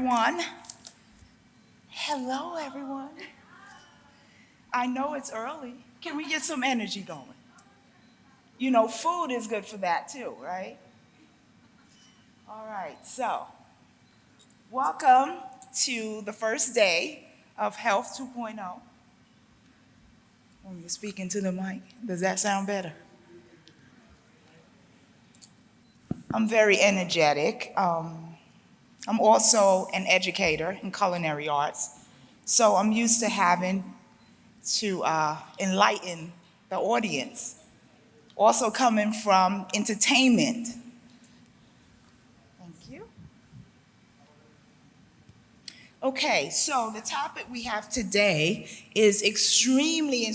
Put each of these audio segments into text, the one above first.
everyone. Hello, everyone. I know it's early. Can we get some energy going? You know, food is good for that too, right? All right, so welcome to the first day of Health 2.0. When you're speaking to the mic, does that sound better? I'm very energetic. I'm also an educator in culinary arts, so I'm used to having to enlighten the audience. Also coming from entertainment. Thank you. Okay, so the topic we have today is extremely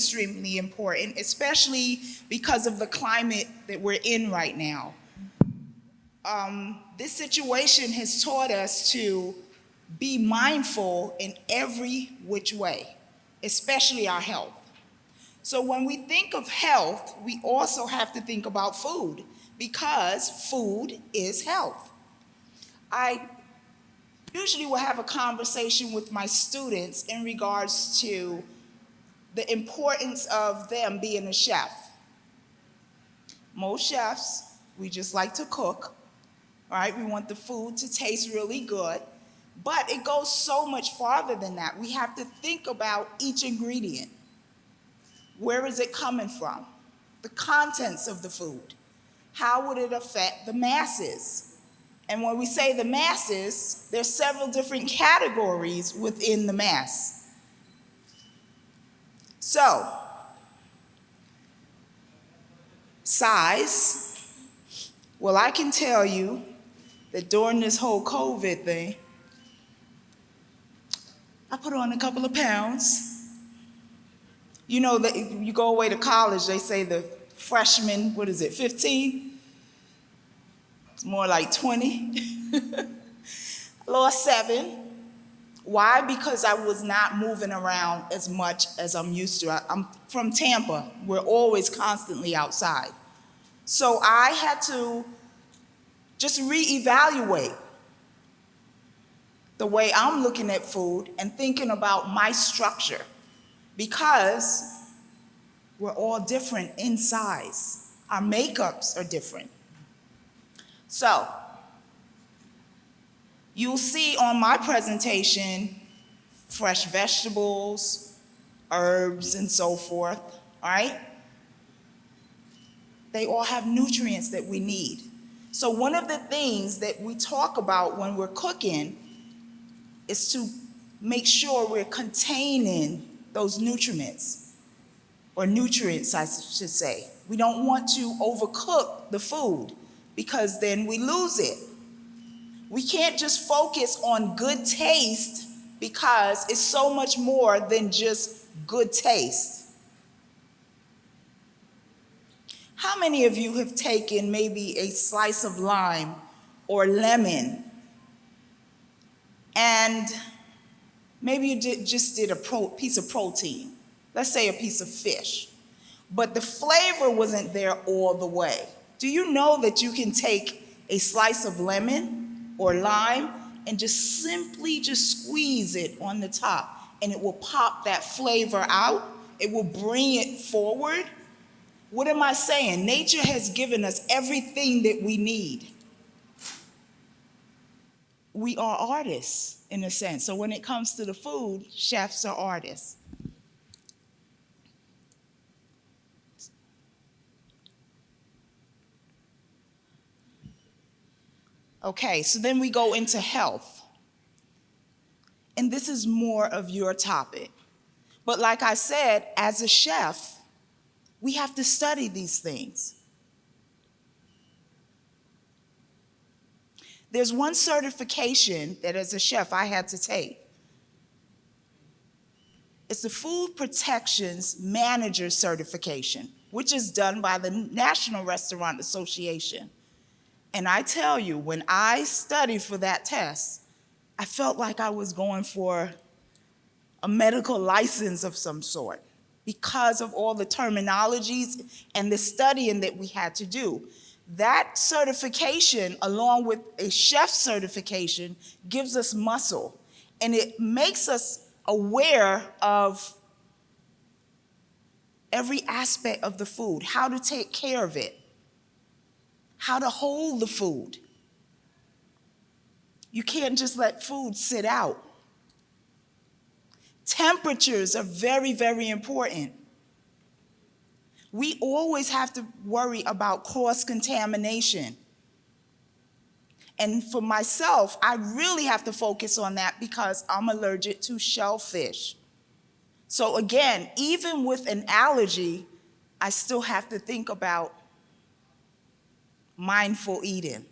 important, especially because of the climate that we're in right now. This situation has taught us to be mindful in every which way, especially our health. So when we think of health, we also have to think about food because food is health. I usually will have a conversation with my students in regards to the importance of them being a chef. Most chefs, we just like to cook, all right? We want the food to taste really good, but it goes so much farther than that. We have to think about each ingredient. Where is it coming from? The contents of the food. How would it affect the masses? And when we say the masses, there's several different categories within the mass. So, size. Well, I can tell you that during this whole COVID thing, I put on a couple of pounds. You know that you go away to college, they say the freshman, 15? It's more like 20. I lost 7. Why? Because I was not moving around as much as I'm used to. I'm from Tampa. We're always constantly outside. So I had to just reevaluate the way I'm looking at food and thinking about my structure, because we're all different in size. Our makeups are different. So, you'll see on my presentation fresh vegetables, herbs, and so forth, all right? They all have nutrients that we need. So one of the things that we talk about when we're cooking is to make sure we're containing those nutrients, or nutrients, I should say. We don't want to overcook the food because then we lose it. We can't just focus on good taste because it's so much more than just good taste. How many of you have taken maybe a slice of lime or lemon and maybe you just did a piece of protein, let's say a piece of fish, but the flavor wasn't there all the way? Do you know that you can take a slice of lemon or lime and just simply squeeze it on the top and it will pop that flavor out? It will bring it forward. What am I saying? Nature has given us everything that we need. We are artists in a sense. So when it comes to the food, chefs are artists. Okay, so then we go into health. And this is more of your topic. But like I said, as a chef, we have to study these things. There's one certification that as a chef I had to take. It's the Food Protections Manager Certification, which is done by the National Restaurant Association. And I tell you, when I studied for that test, I felt like I was going for a medical license of some sort because of all the terminologies and the studying that we had to do. That certification, along with a chef certification, gives us muscle, and it makes us aware of every aspect of the food, how to take care of it, how to hold the food. You can't just let food sit out. Temperatures are very, very important. We always have to worry about cross-contamination. And for myself, I really have to focus on that because I'm allergic to shellfish. So again, even with an allergy, I still have to think about mindful eating.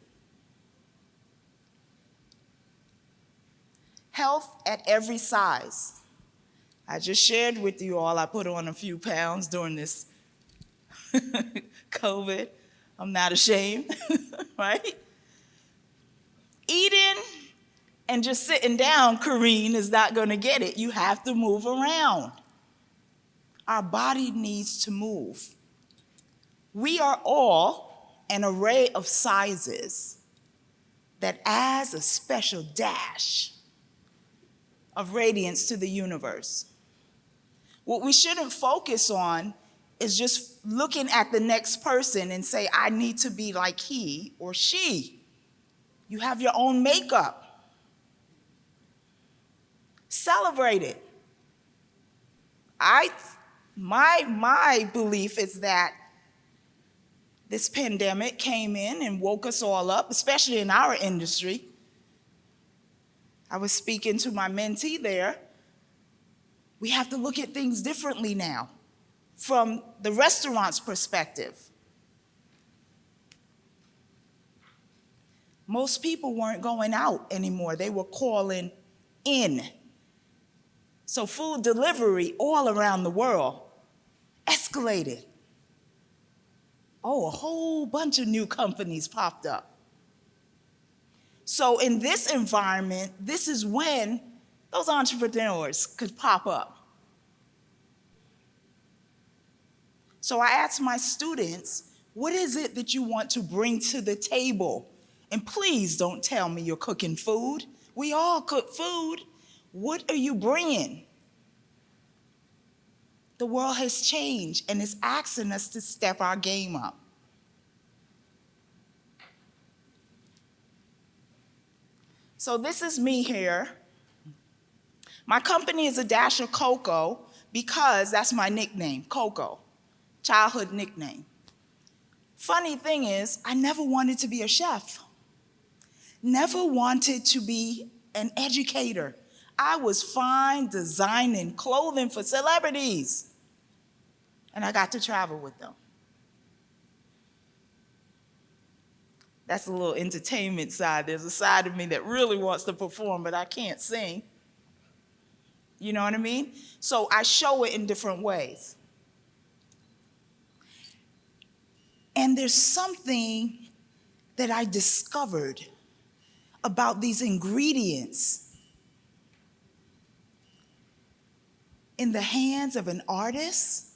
Health at every size. I just shared with you all, I put on a few pounds during this COVID. I'm not ashamed, right? Eating and just sitting down, Kareen, is not going to get it. You have to move around. Our body needs to move. We are all an array of sizes that adds a special dash of radiance to the universe. What we shouldn't focus on is just looking at the next person and say, I need to be like he or she. You have your own makeup. Celebrate it. My belief is that this pandemic came in and woke us all up, especially in our industry. I was speaking to my mentee there. We have to look at things differently now from the restaurant's perspective. Most people weren't going out anymore. They were calling in. So food delivery all around the world escalated. Oh, a whole bunch of new companies popped up. So in this environment, this is when those entrepreneurs could pop up. So I asked my students, what is it that you want to bring to the table? And please don't tell me you're cooking food. We all cook food. What are you bringing? The world has changed, and it's asking us to step our game up. So this is me here. My company is a dash of Coco because that's my nickname, Coco, childhood nickname. Funny thing is, I never wanted to be a chef. Never wanted to be an educator. I was fine designing clothing for celebrities. And I got to travel with them. That's a little entertainment side. There's a side of me that really wants to perform, but I can't sing. You know what I mean? So I show it in different ways. And there's something that I discovered about these ingredients in the hands of an artist,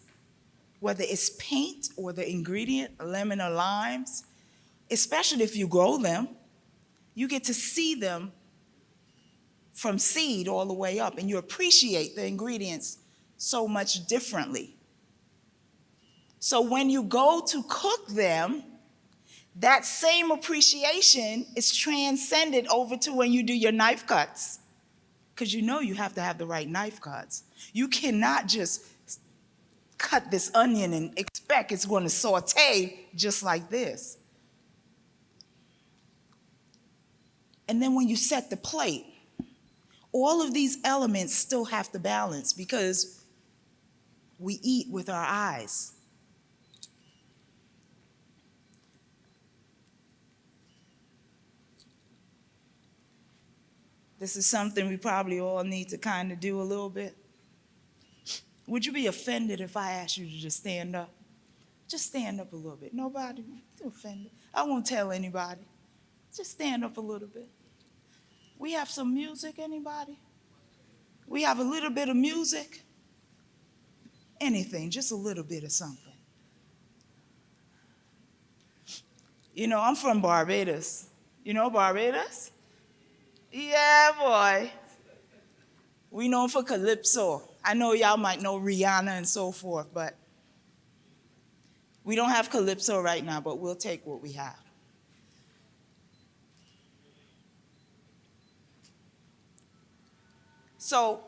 whether it's paint or the ingredient, lemon or limes, especially if you grow them, you get to see them from seed all the way up, and you appreciate the ingredients so much differently. So when you go to cook them, that same appreciation is transcended over to when you do your knife cuts, because you know you have to have the right knife cuts. You cannot just cut this onion and expect it's going to saute just like this. And then when you set the plate, all of these elements still have to balance because we eat with our eyes. This is something we probably all need to kind of do a little bit. Would you be offended if I asked you to just stand up? Just stand up a little bit. Nobody offended. I won't tell anybody. Just stand up a little bit. We have some music, anybody? We have a little bit of music. Anything, just a little bit of something. You know, I'm from Barbados. You know Barbados? Yeah, boy. We known for calypso. I know y'all might know Rihanna and so forth, but we don't have calypso right now, but we'll take what we have. So,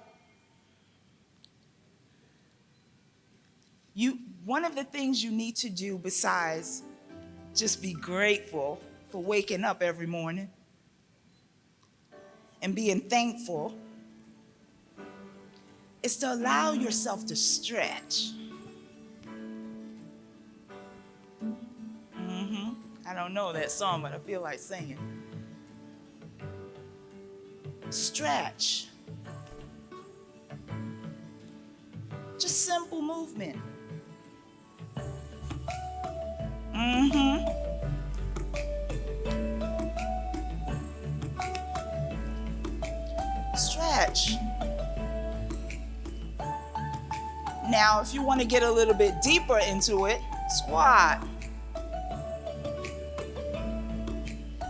one of the things you need to do besides just be grateful for waking up every morning and being thankful is to allow yourself to stretch. I don't know that song, but I feel like singing. Stretch. Just simple movement. Stretch. Now, if you want to get a little bit deeper into it, squat.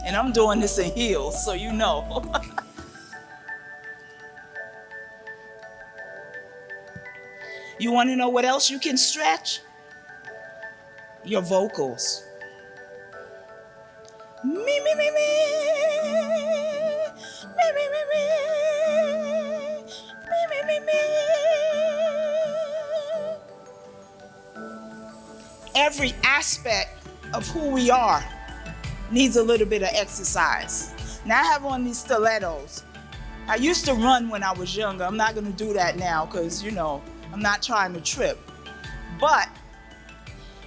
And I'm doing this in heels, so you know. You want to know what else you can stretch? Your vocals. Me, me, me, me. Me, me, me, me. Me, me, me, me. Every aspect of who we are needs a little bit of exercise. Now I have on these stilettos. I used to run when I was younger. I'm not going to do that now because, you know, I'm not trying to trip. But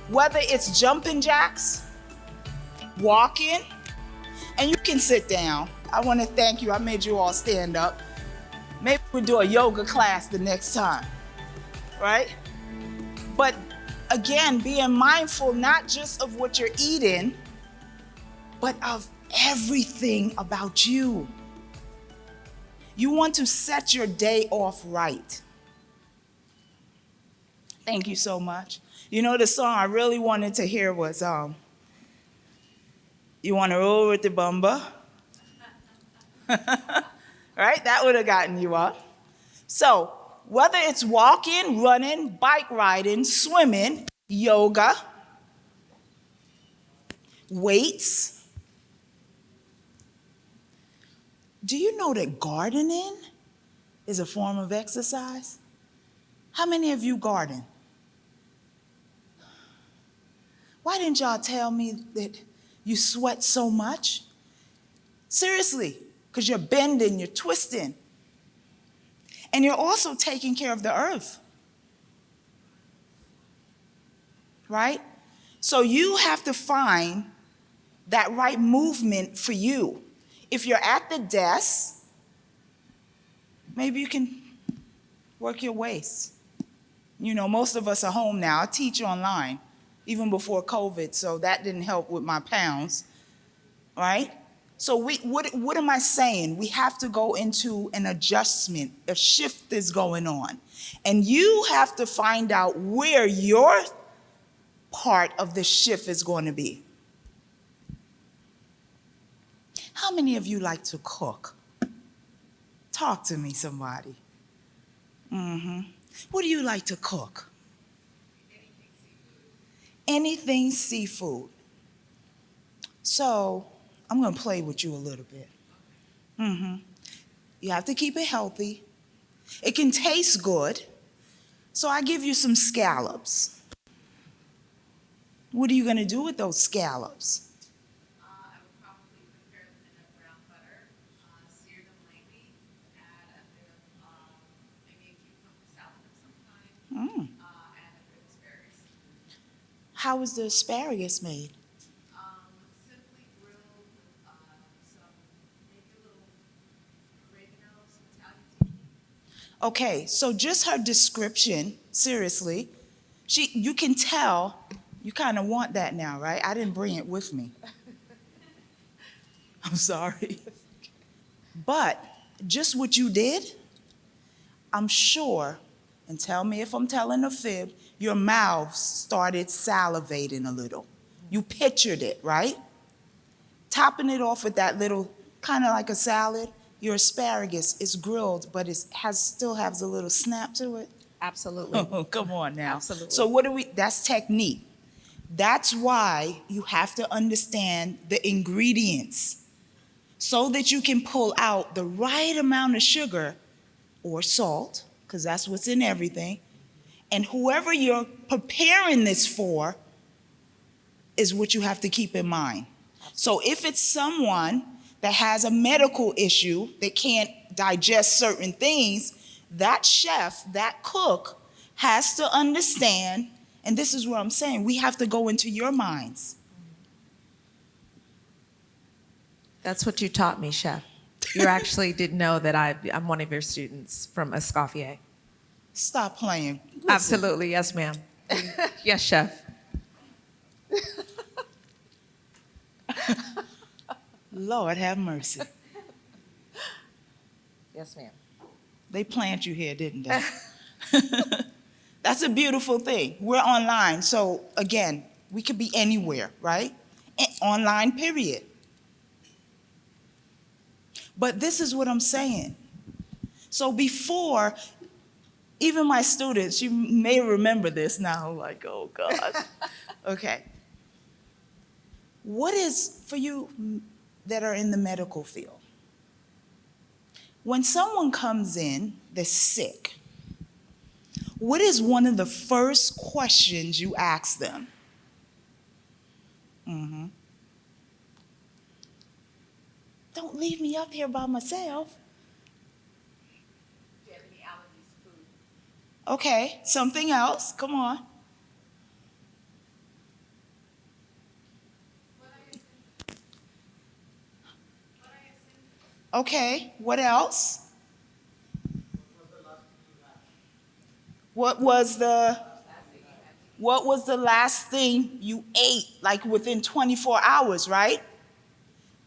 whether it's jumping jacks, walking, and you can sit down. I want to thank you. I made you all stand up. Maybe we'll do a yoga class the next time, right? But again, being mindful not just of what you're eating, but of everything about you. You want to set your day off right. Thank you so much. You know, the song I really wanted to hear was, You Want to Roll with the Bumba? Right? That would have gotten you up. So, whether it's walking, running, bike riding, swimming, yoga, weights. Do you know that gardening is a form of exercise? How many of you garden? Why didn't y'all tell me that you sweat so much? Seriously, because you're bending, you're twisting. And you're also taking care of the earth. Right? So you have to find that right movement for you. If you're at the desk, maybe you can work your waist. You know, most of us are home now. I teach online, even before COVID, so that didn't help with my pounds, right? So what am I saying? We have to go into an adjustment. A shift is going on. And you have to find out where your part of the shift is going to be. How many of you like to cook? Talk to me, somebody. What do you like to cook? Anything seafood. So, I'm going to play with you a little bit. You have to keep it healthy. It can taste good. So I give you some scallops. What are you going to do with those scallops? I would probably prepare them in a brown butter, sear them lightly, add a bit of maybe a cucumber salad of some kind, add a bit of asparagus. How is the asparagus made? Simply grilled with some, maybe a little oregano, some Italian seasoning. Okay, so just her description, seriously, you can tell you kind of want that now, right? I didn't bring it with me. I'm sorry. But just what you did, I'm sure, and tell me if I'm telling a fib, your mouth started salivating a little. You pictured it, right? topping it off with that little, kind of like a salad. Your asparagus is grilled, but it still has a little snap to it. Absolutely. Oh, come on now. Absolutely. So that's technique. That's why you have to understand the ingredients so that you can pull out the right amount of sugar or salt, because that's what's in everything. And whoever you're preparing this for is what you have to keep in mind. So if it's someone that has a medical issue that can't digest certain things, that chef, that cook has to understand, and this is what I'm saying, we have to go into your minds. That's what you taught me, Chef. You actually did know that I'm one of your students from Escoffier. Stop playing. Listen. Absolutely. Yes, ma'am. Yes, Chef. Lord have mercy. Yes, ma'am. They plant you here, didn't they? That's a beautiful thing. We're online, so again, we could be anywhere, right? Online, period. But this is what I'm saying. So before, even my students, you may remember this now, like, oh God. Okay. What is, for you that are in the medical field, when someone comes in that's sick, what is one of the first questions you ask them? Don't leave me up here by myself. Do you have any allergies to food? Okay, something else. Come on. What are your symptoms? What are your symptoms? Okay, what else? What was the last thing you ate, like within 24 hours, right?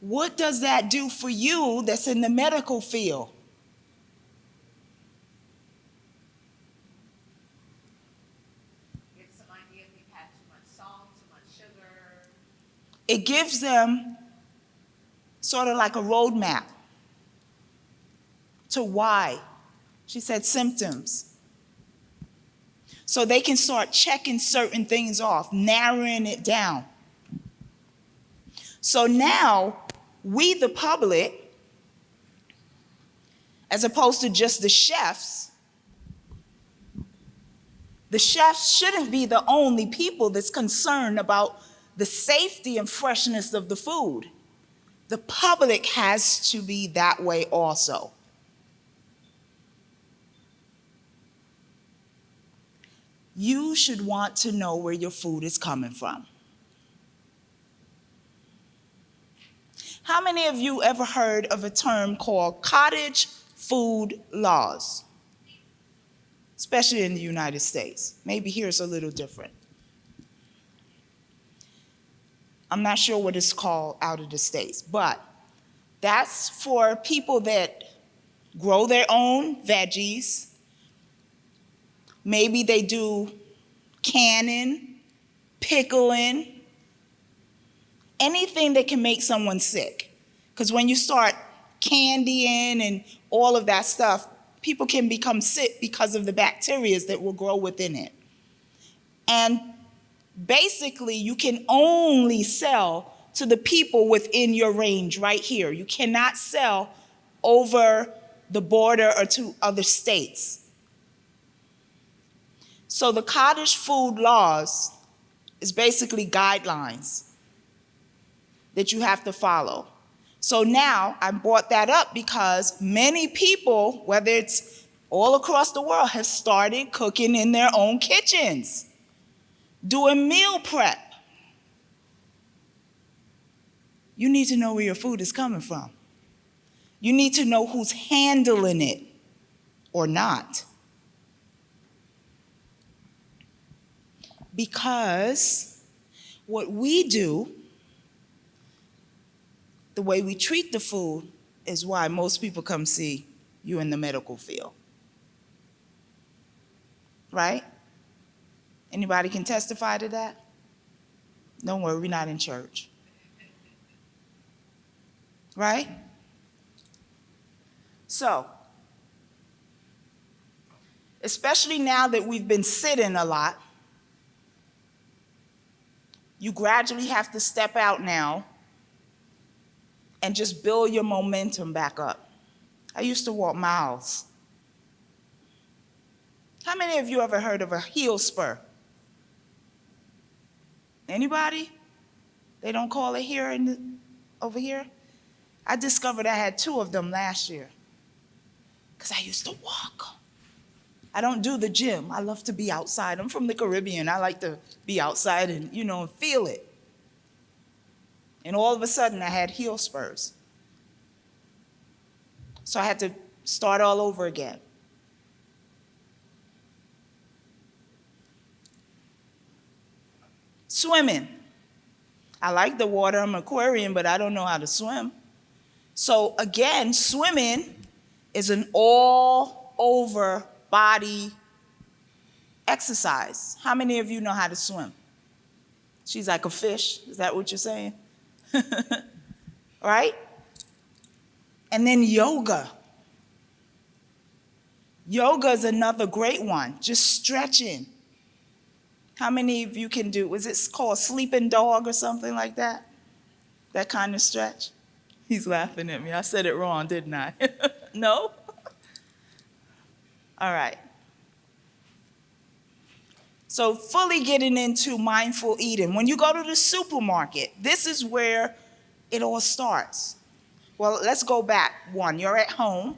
What does that do for you that's in the medical field? Give some idea if you've had too much salt, too much sugar. It gives them sort of like a roadmap to why. She said symptoms. So they can start checking certain things off, narrowing it down. So now, we the public, as opposed to just the chefs shouldn't be the only people that's concerned about the safety and freshness of the food. The public has to be that way also. You should want to know where your food is coming from. How many of you ever heard of a term called cottage food laws? Especially in the United States. Maybe here it's a little different. I'm not sure what it's called out of the States, but that's for people that grow their own veggies. Maybe they do canning, pickling, anything that can make someone sick. Because when you start candying and all of that stuff, people can become sick because of the bacteria that will grow within it. And basically, you can only sell to the people within your range right here. You cannot sell over the border or to other states. So the cottage food laws is basically guidelines that you have to follow. So now I brought that up because many people, whether it's all across the world, have started cooking in their own kitchens, doing meal prep. You need to know where your food is coming from. You need to know who's handling it or not. Because what we do, the way we treat the food, is why most people come see you in the medical field. Right? Anybody can testify to that? Don't worry, we're not in church. right? So, especially now that we've been sitting a lot, you gradually have to step out now and just build your momentum back up. I used to walk miles. How many of you ever heard of a heel spur? Anybody? They don't call it here over here? I discovered I had 2 of them last year because I used to walk. I don't do the gym. I love to be outside. I'm from the Caribbean. I like to be outside and, feel it. And all of a sudden, I had heel spurs. So I had to start all over again. Swimming. I like the water. I'm an Aquarian, but I don't know how to swim. So again, swimming is an all-over body exercise. How many of you know how to swim? She's like a fish. Is that what you're saying? Right? And then yoga. Yoga is another great one. Just stretching. How many of you can do, was it called sleeping dog or something like that? That kind of stretch? He's laughing at me. I said it wrong, didn't I? No? All right. So fully getting into mindful eating. When you go to the supermarket, this is where it all starts. Well, let's go back one. You're at home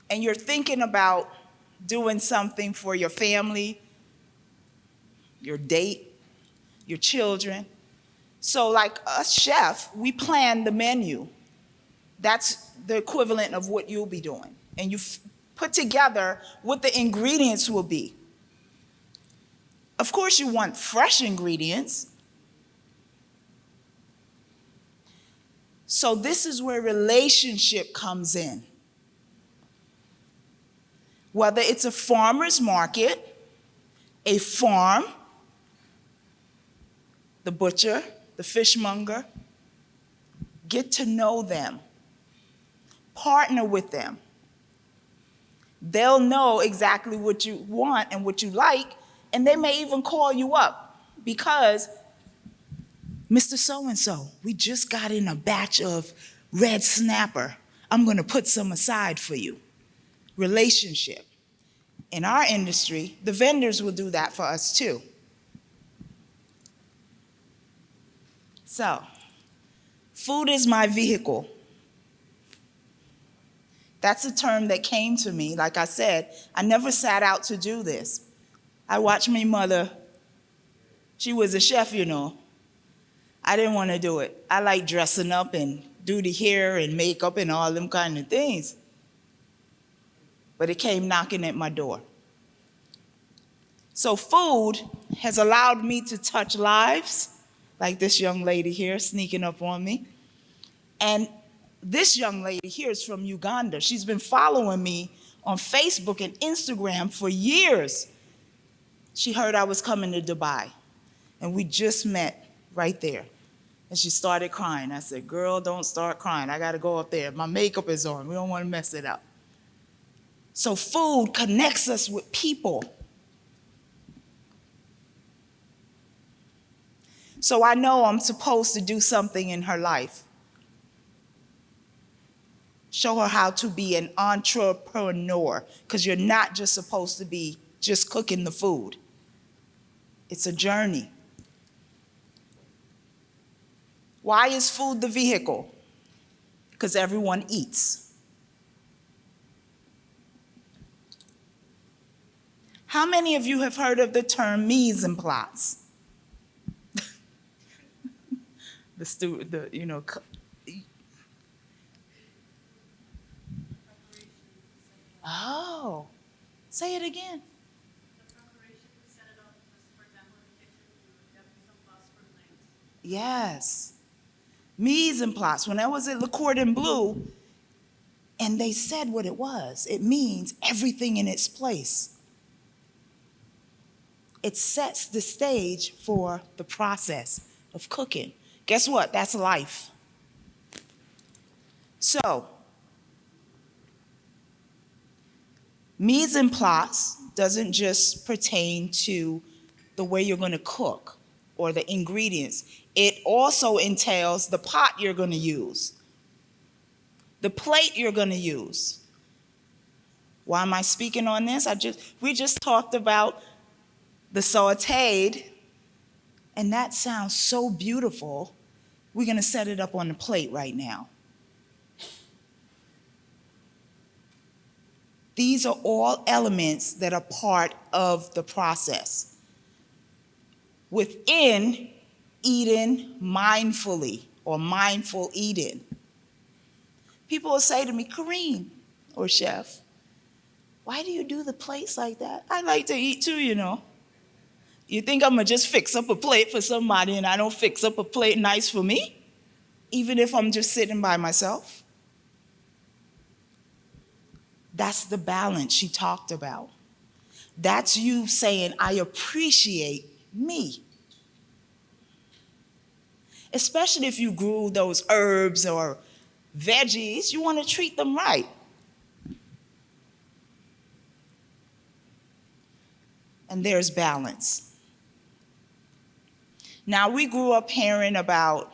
and you're thinking about doing something for your family, your date, your children. So like a chef, we plan the menu. That's the equivalent of what you'll be doing. And you put together what the ingredients will be. Of course, you want fresh ingredients. So this is where relationship comes in. Whether it's a farmer's market, a farm, the butcher, the fishmonger, get to know them. Partner with them. They'll know exactly what you want and what you like, and they may even call you up because, Mr. So-and-so, we just got in a batch of red snapper. I'm going to put some aside for you. Relationship. In our industry, the vendors will do that for us too. So, food is my vehicle. That's a term that came to me. Like I said, I never sat out to do this. I watched my mother. She was a chef, I didn't want to do it. I like dressing up and do the hair and makeup and all them kind of things. But it came knocking at my door. So food has allowed me to touch lives, like this young lady here sneaking up on me. And this young lady here is from Uganda. She's been following me on Facebook and Instagram for years. She heard I was coming to Dubai, and we just met right there. And she started crying. I said, girl, don't start crying. I got to go up there. My makeup is on. We don't want to mess it up. So food connects us with people. So I know I'm supposed to do something in her life. Show her how to be an entrepreneur, because you're not just supposed to be just cooking the food. It's a journey. Why is food the vehicle? Because everyone eats. How many of you have heard of the term mise en place? Oh, say it again. The preparation to set it up, for example, in the kitchen, you would have some sauce for the night. Yes. Mise en place. When I was at Le Cordon Bleu, and they said what it was, it means everything in its place. It sets the stage for the process of cooking. Guess what? That's life. So, mise en place doesn't just pertain to the way you're going to cook or the ingredients. It also entails the pot you're going to use, the plate you're going to use. Why am I speaking on this? We just talked about the sautéed, and that sounds so beautiful. We're going to set it up on the plate right now. These are all elements that are part of the process. Within eating mindfully or mindful eating, people will say to me, Kareen, or chef, why do you do the plates like that? I like to eat too, you know. You think I'm gonna just fix up a plate for somebody and I don't fix up a plate nice for me? Even if I'm just sitting by myself? That's the balance she talked about. That's you saying, I appreciate me. Especially if you grew those herbs or veggies, you want to treat them right. And there's balance. Now, we grew up hearing about,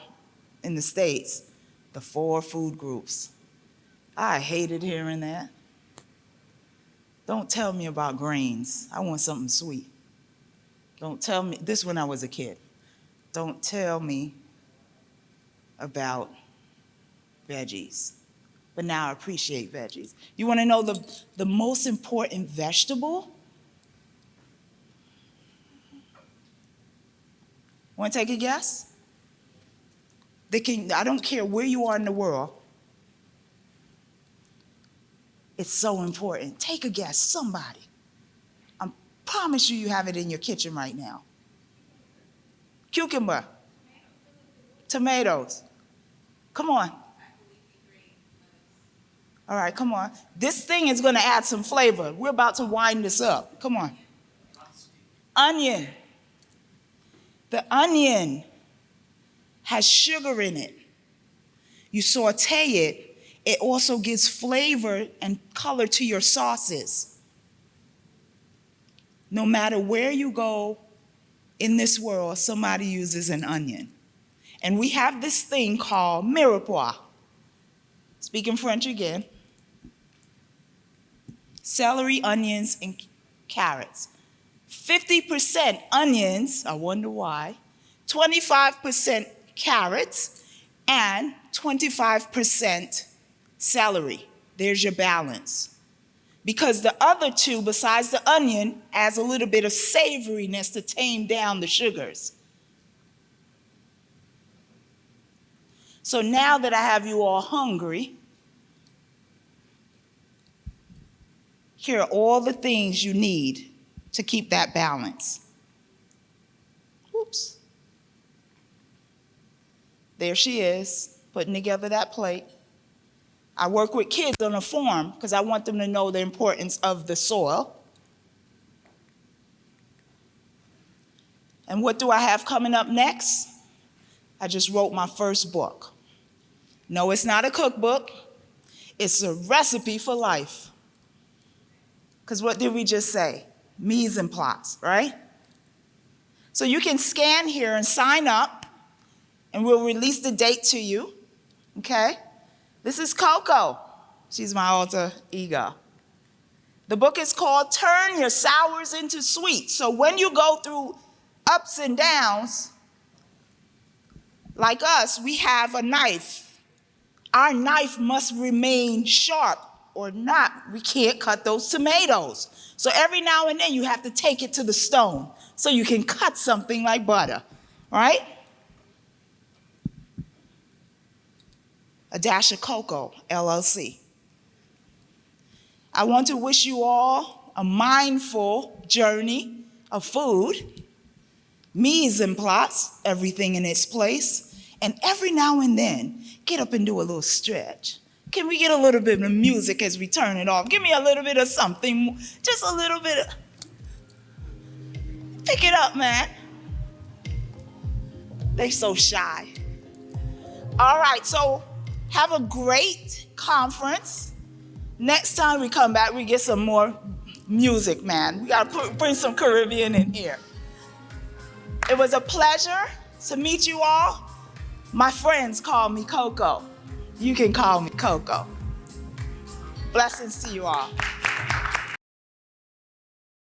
in the States, the 4 food groups. I hated hearing that. Don't tell me about grains. I want something sweet. Don't tell me, this when I was a kid. Don't tell me about veggies. But now I appreciate veggies. You want to know the most important vegetable? Want to take a guess? I don't care where you are in the world. It's so important. Take a guess, somebody. I promise you have it in your kitchen right now. Cucumber. Tomatoes. Come on. All right, come on. This thing is going to add some flavor. We're about to wind this up. Come on. Onion. The onion has sugar in it. You saute it. It also gives flavor and color to your sauces. No matter where you go in this world, somebody uses an onion. And we have this thing called mirepoix. Speaking French again. Celery, onions, and carrots. 50% onions, I wonder why, 25% carrots, and 25% celery. There's your balance. Because the other 2, besides the onion, adds a little bit of savoriness to tame down the sugars. So now that I have you all hungry, here are all the things you need to keep that balance. Oops. There she is, putting together that plate. I work with kids on a farm because I want them to know the importance of the soil. And what do I have coming up next? I just wrote my first book. No, it's not a cookbook. It's a recipe for life. Because what did we just say? Mise en place, right? So you can scan here and sign up, and we'll release the date to you, okay? This is Coco. She's my alter ego. The book is called Turn Your Sours into Sweets. So when you go through ups and downs, like us, we have a knife. Our knife must remain sharp, or not, we can't cut those tomatoes. So every now and then you have to take it to the stone so you can cut something like butter, right? A dash of Coco, LLC. I want to wish you all a mindful journey of food, mise en place, everything in its place, and every now and then, get up and do a little stretch. Can we get a little bit of music as we turn it off? Give me a little bit of something, just a little bit of, pick it up, man. They so shy. All right, so Have a great conference. Next time we come back, we get some more music, man. We got to bring some Caribbean in here. It was a pleasure to meet you all. My friends call me Coco. You can call me Coco. Blessings to you all.